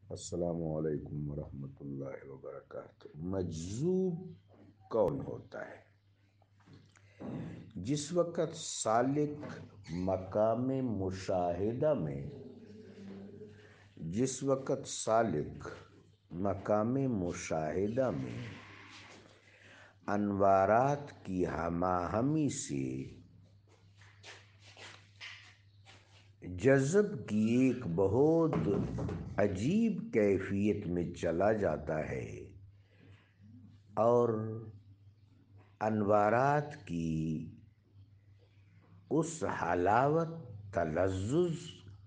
السلام علیکم ورحمۃ اللہ وبرکاتہ۔ مجذوب کون ہوتا ہے؟ جس وقت سالک مقام مشاہدہ میں انوارات کی ہماہمی سے جذب کی ایک بہت عجیب کیفیت میں چلا جاتا ہے اور انوارات کی اس حلاوت، تلذذ،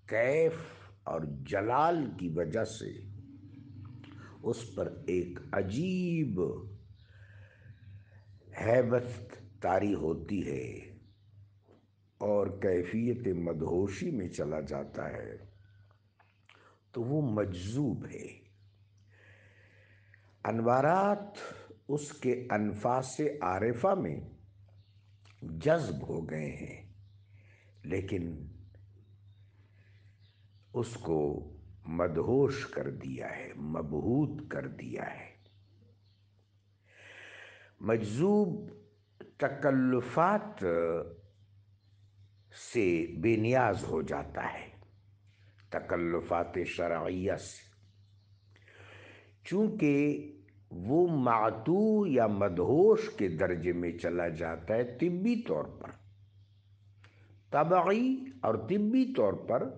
کیف اور جلال کی وجہ سے اس پر ایک عجیب ہیبت طاری ہوتی ہے اور کیفیت مدہوشی میں چلا جاتا ہے، تو وہ مجذوب ہے۔ انوارات اس کے انفاس عارفہ میں جذب ہو گئے ہیں، لیکن اس کو مدہوش کر دیا ہے، مبہوت کر دیا ہے۔ مجذوب تکلفات سے بے نیاز ہو جاتا ہے، تکلفات شرعیہ سے، چونکہ وہ معطوع یا مدہوش کے درجے میں چلا جاتا ہے۔ طبی طور پر، طبعی اور طبی طور پر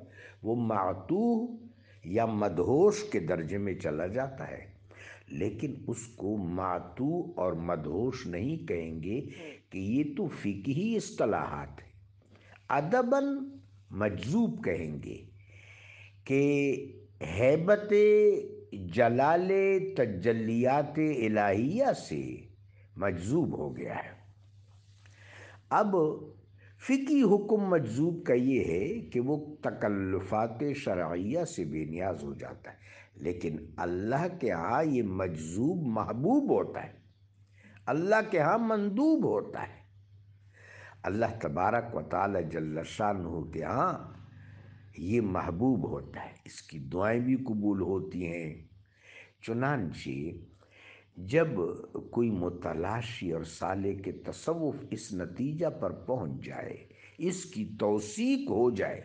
وہ معطوع یا مدہوش کے درجے میں چلا جاتا ہے، لیکن اس کو معطوع اور مدہوش نہیں کہیں گے کہ یہ تو فقہی اصطلاحات ہیں۔ ادباً مجذوب کہیں گے کہ ہیبت جلال تجلیات الہیہ سے مجذوب ہو گیا ہے۔ اب فقہی حکم مجذوب کا یہ ہے کہ وہ تکلفات شرعیہ سے بے نیاز ہو جاتا ہے، لیکن اللہ کے ہاں یہ مجذوب محبوب ہوتا ہے، اللہ کے ہاں مندوب ہوتا ہے۔ اللہ تبارک و تعالی جل شانہ کے ہاں یہ محبوب ہوتا ہے، اس کی دعائیں بھی قبول ہوتی ہیں۔ چنانچہ جب کوئی متلاشی اور سالک کے تصوف اس نتیجہ پر پہنچ جائے، اس کی توثیق ہو جائے،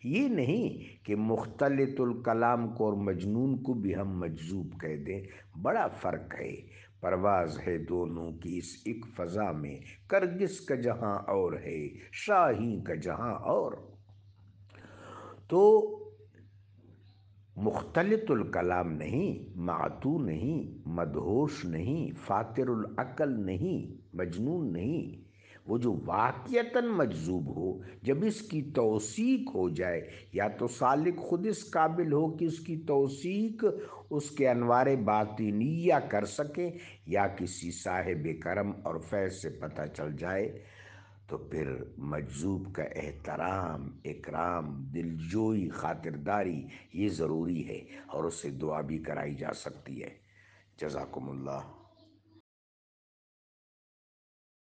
یہ نہیں کہ مختلط الکلام کو اور مجنون کو بھی ہم مجذوب کہہ دیں، بڑا فرق ہے، پرواز ہے دونوں کی اس ایک فضا میں، کرگس کا جہاں اور ہے، شاہین کا جہاں اور۔ تو مختلط الکلام نہیں، معطوع نہیں، مدہوش نہیں، فاتر العقل نہیں، مجنون نہیں، وہ جو واقعتاً مجذوب ہو، جب اس کی توثیق ہو جائے، یا تو سالک خود اس قابل ہو کہ اس کی توثیق اس کے انوار باطنیہ کر سکے، یا کسی صاحب کرم اور فیض سے پتہ چل جائے، تو پھر مجذوب کا احترام، اکرام، دلجوئی، خاطرداری یہ ضروری ہے، اور اس سے دعا بھی کرائی جا سکتی ہے۔ جزاکم اللہ۔